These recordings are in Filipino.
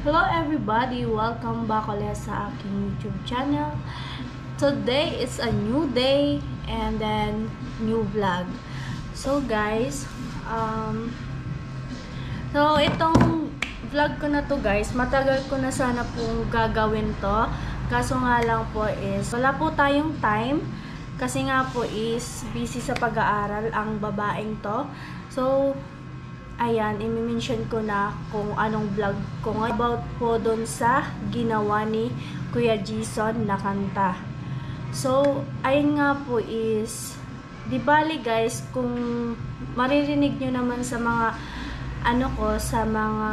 Hello everybody! Welcome back ulit sa aking YouTube channel. Today is a new day and then new vlog. So guys, itong vlog ko na to guys, matagal ko na sana pong gagawin to. Kaso nga lang po is, wala po tayong time. Kasi nga po is, busy sa pag-aaral ang babaeng to. So, ayan, i-mention ko na kung anong vlog ko about po doon sa ginawa ni Kuya Jason na kanta. So, ayun nga po is, di bali guys, kung maririnig nyo naman sa mga sa mga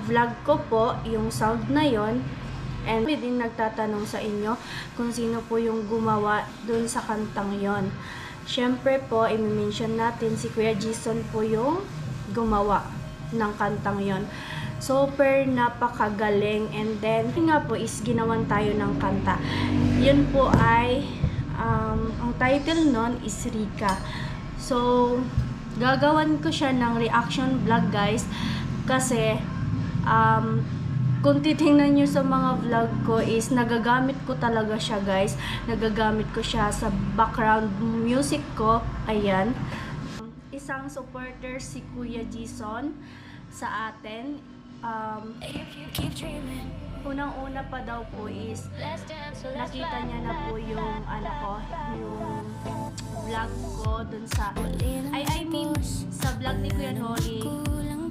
vlog ko po, yung sound na yon. And din nagtatanong sa inyo kung sino po yung gumawa doon sa kantang yon. Syempre po, i-mention natin si Kuya Jason po yung gumawa ng kantang yon. Super napakagaling, and then nga po is ginawan tayo ng kanta. Yun po ay ang title nun is Rika. So gagawan ko siya ng reaction vlog guys, kasi kung titingnan nyo sa mga vlog ko is nagagamit ko talaga siya guys. Nagagamit ko siya sa background music ko. Ayan, isang supporter si Kuya Jason sa atin. Unang-una pa daw po is nakita niya na po yung yung vlog ko dun sa I mean sa vlog ni Kuya Noli,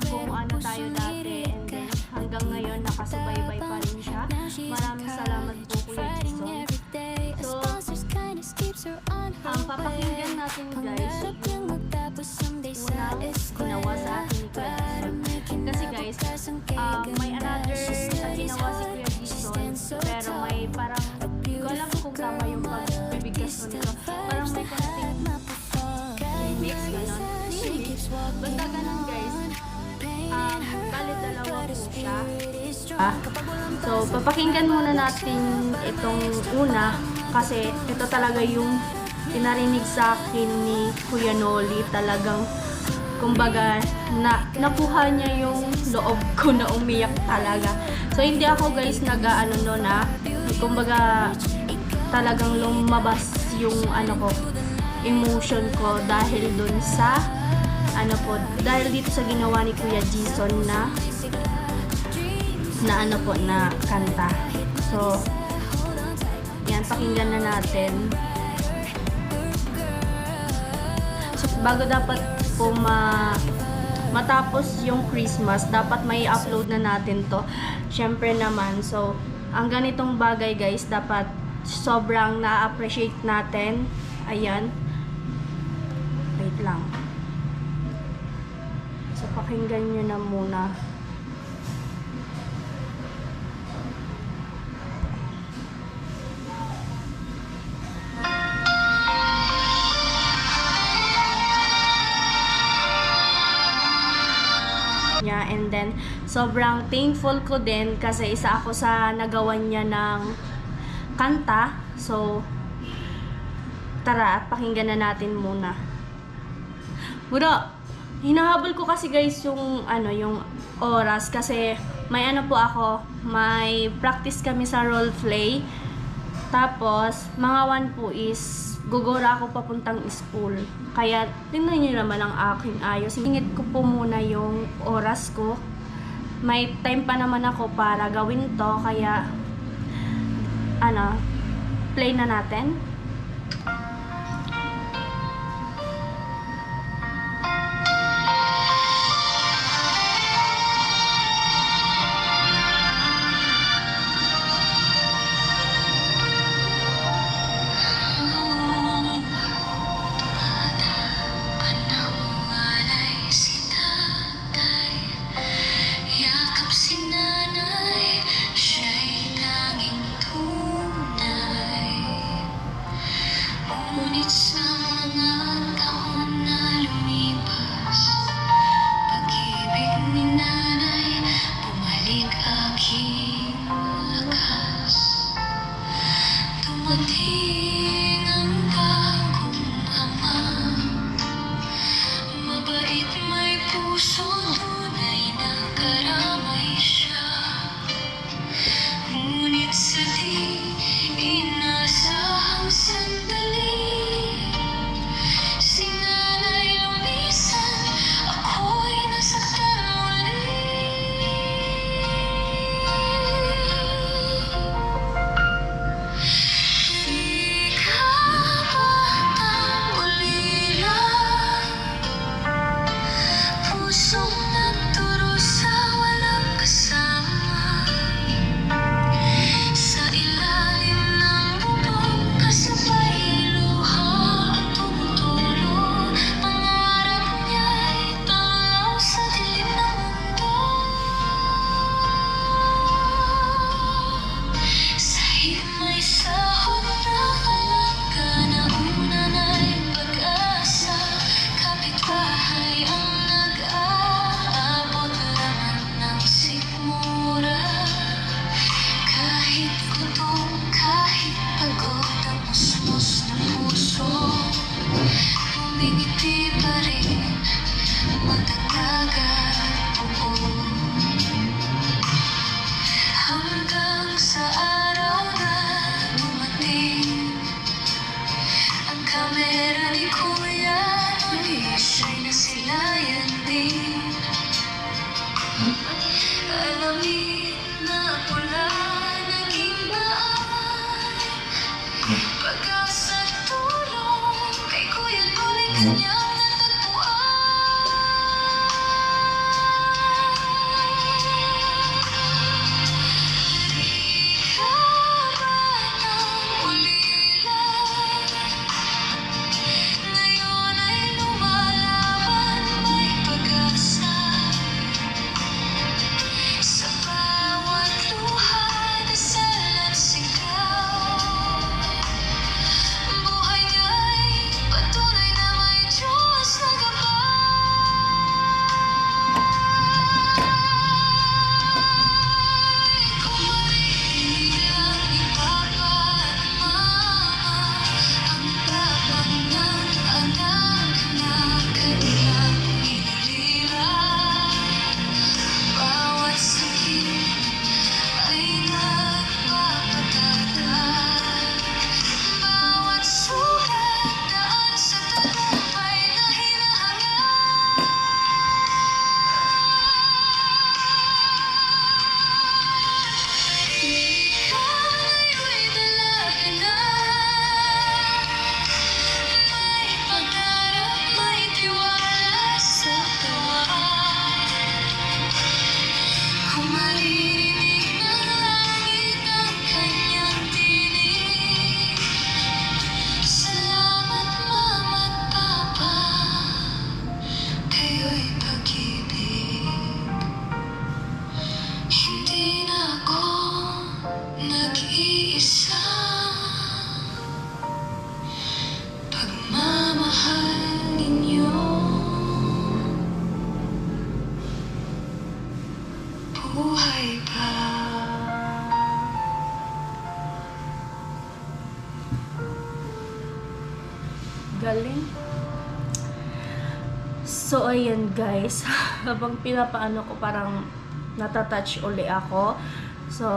kung ano tayo dati, and then hanggang ngayon nakasubaybay pa rin siya. Maraming salamat po Kuya Jason. So papakinggan natin guys yung unang ginawa sa akin ni Kuya Jason. Kasi guys, may another ginawa si Kuya Jason, pero may parang, hindi ko alam kung tama yung pagbibigkas ko nito. Parang may konting remix, gano'n. Basta gano'n guys. Bali dalawa po siya. So, papakinggan muna natin itong una, kasi ito talaga yung pinarinig sa akin ni Kuya Noli. Talagang kumbaga, nakuha niya yung loob ko na umiyak talaga. So, hindi ako guys kumbaga, talagang lumabas yung emotion ko dahil dun sa, dahil dito sa ginawa ni Kuya Jason na kanta. So, yan, pakinggan na natin. So, bago dapat po matapos yung Christmas, dapat may upload na natin to. Syempre naman, so ang ganitong bagay guys, dapat sobrang na-appreciate natin. Ayan, wait lang. So pakinggan nyo na muna. And then, sobrang thankful ko din kasi isa ako sa nagawan niya ng kanta. So, tara at pakinggan na natin muna. Bro, hinahabol ko kasi guys yung oras, kasi may po ako, may practice kami sa role play. Tapos, mga 1 po is gugora ako papuntang school. Kaya, tingnan nyo naman ang aking ayos. Ingit ko po muna yung oras ko. May time pa naman ako para gawin to. Kaya, play na natin. Mabait may puso, tunay na karamay siya. Ngumingiti pa rin, matatagal, oo. Hanggang sa araw na dumating ang kamera ni Kuya Luis ay nasilayan din. Alamin na pula naging daan, pag-asa't tulong kay Kuya Luis kanyang natagpuan. Ngayon ay lumalaban, may pag-asa. Sa bawat luha, dasal at sigaw, buhay niya'y patunay na may Diyos na gabay. Kung marilang ni Papa at Mama ang tapang ng anak na kanilang iniliran, bawat sakit ay nagpapatagal, bawat sugat daan sa tagumpay na hinahangaan. Ika'y dalaga na, may pangarap, may tiwala sa tuwa. Kung maririnig ng langit ang kanyang tinig, salamat Mama at Papa, kayo'y pag-ibig. Hindi na ako nag-iisa, pagmamahal ninyo buhay pa. Galing. So, ayan guys. Habang pinapaano ko, parang natatouch uli ako. So,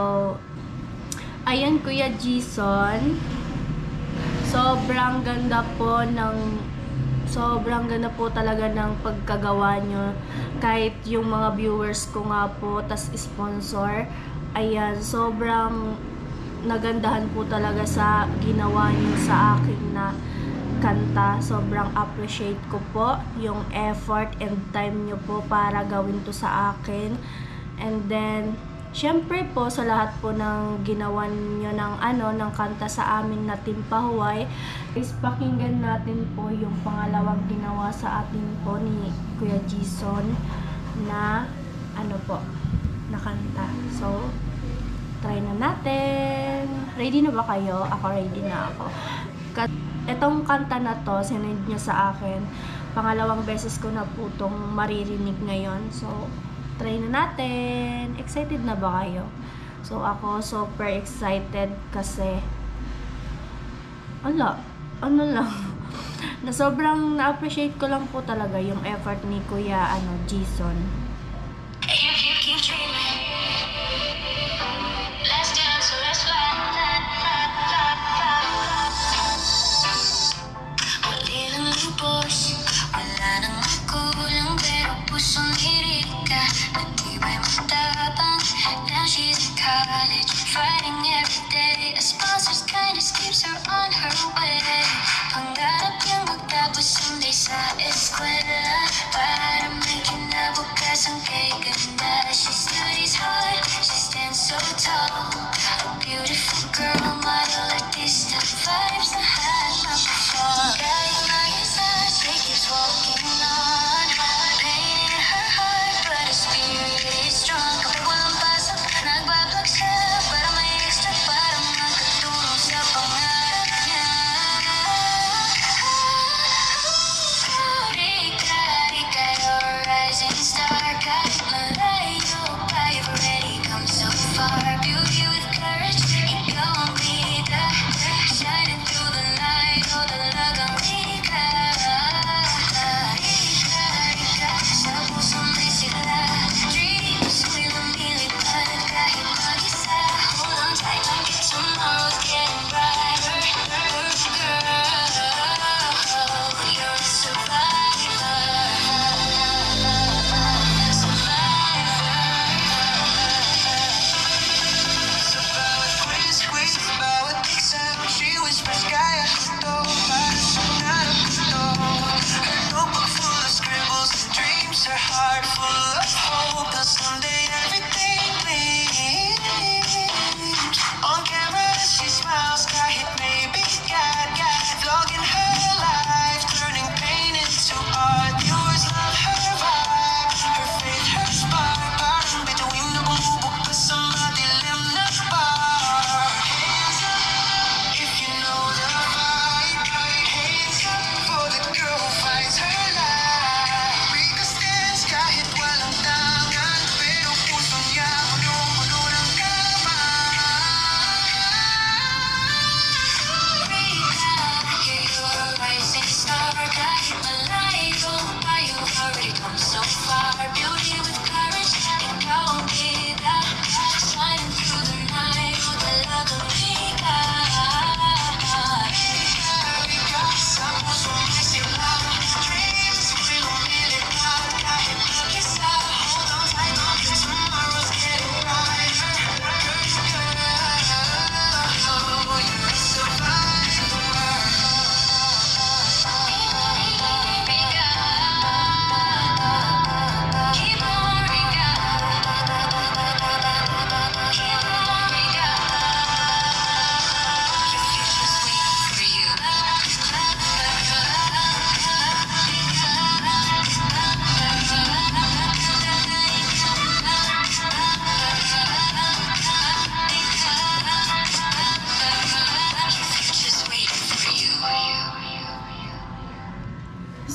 ayan Kuya Jason. Sobrang ganda po talaga ng pagkagawa nyo. Kahit yung mga viewers ko nga po, tas sponsor. Ayan, sobrang nagandahan po talaga sa ginawa nyo sa akin na kanta. Sobrang appreciate ko po yung effort and time nyo po para gawin to sa akin. And then, syempre po sa lahat po ng ginawa nyo ng kanta sa amin na Team Pahuway, is pakinggan natin po yung pangalawang ginawa sa atin po ni Kuya Jason na na kanta. So, try na natin. Ready na ba kayo? Ako ready na ako. Etong kanta na to, sinend nyo sa akin. Pangalawang beses ko na po itong maririnig ngayon. So, try na natin. Excited na ba kayo? So, ako super excited kasi ano lang na sobrang na-appreciate ko lang po talaga yung effort ni Kuya Jason. Wala nang magulang pero pusong hirit ka, matibay matapang. Now she's in college, fighting every day. A sponsor's kindness keeps her on her way. Pangarap niyang magtapos someday sa eskwela, para may kinabukasan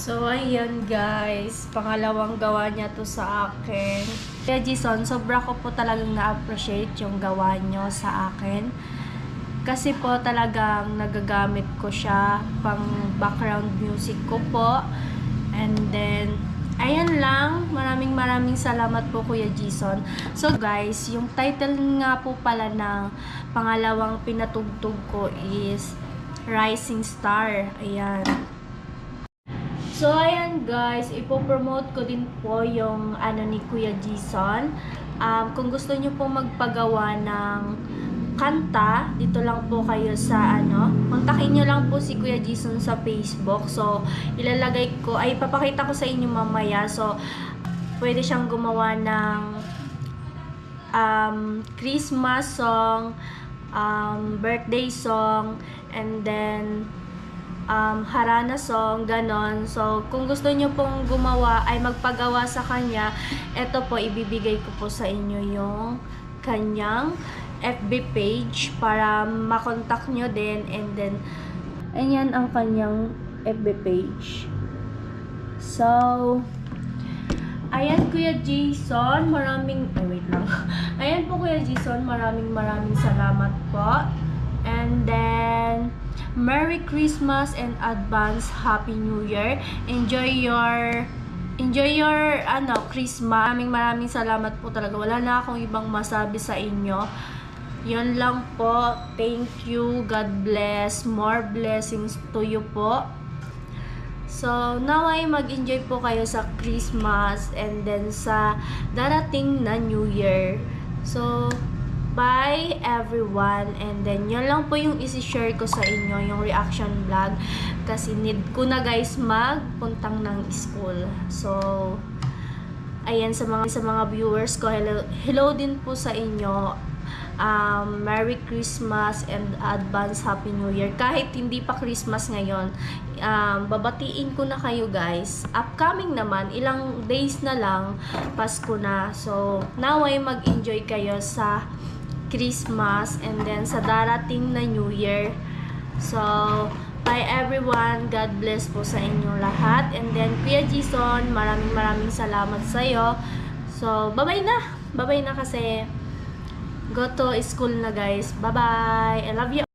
So, ayan guys. Pangalawang gawa niya to sa akin. Kaya Jason, sobra ko po talagang na-appreciate yung gawa nyo sa akin. Kasi po talagang nagagamit ko siya pang background music ko po. And then, ayan lang. Maraming salamat po Kuya Jason. So guys, yung title nga po pala ng pangalawang pinatugtog ko is Rising Star. Ayan. So, ayan guys, ipopromote ko din po yung ni Kuya Jason. Kung gusto nyo pong magpagawa ng kanta, dito lang po kayo sa kontakin nyo lang po si Kuya Jason sa Facebook. So, ilalagay ko, papakita ko sa inyo mamaya. So, pwede siyang gumawa ng Christmas song, birthday song, and then Harana song, ganon. So, kung gusto nyo pong magpagawa sa kanya, eto po, ibibigay ko po sa inyo yung kanyang FB page para makontak nyo din. And then, ayan ang kanyang FB page. So, ayan Kuya Jason, wait lang. Ayan po Kuya Jason, maraming salamat po. And then, Merry Christmas and advance Happy New Year. Enjoy your Christmas. Maraming salamat po talaga. Wala na akong ibang masabi sa inyo. Yun lang po. Thank you. God bless. More blessings to you po. So, naway mag-enjoy po kayo sa Christmas and then sa darating na New Year. So, bye everyone, and then yun lang po yung isi-share ko sa inyo, yung reaction vlog, kasi need ko na guys magpuntang ng school. So, ayan sa mga viewers ko, hello din po sa inyo. Merry Christmas and advance Happy New Year. Kahit hindi pa Christmas ngayon, babatiin ko na kayo guys. Upcoming naman, ilang days na lang, Pasko na. So, naway mag-enjoy kayo sa Christmas and then sa darating na New Year. So, bye everyone. God bless po sa inyong lahat. And then, Kuya Jason, maraming salamat sa'yo. So, bye-bye na. Bye-bye na kasi go to school na guys. Bye-bye. I love you.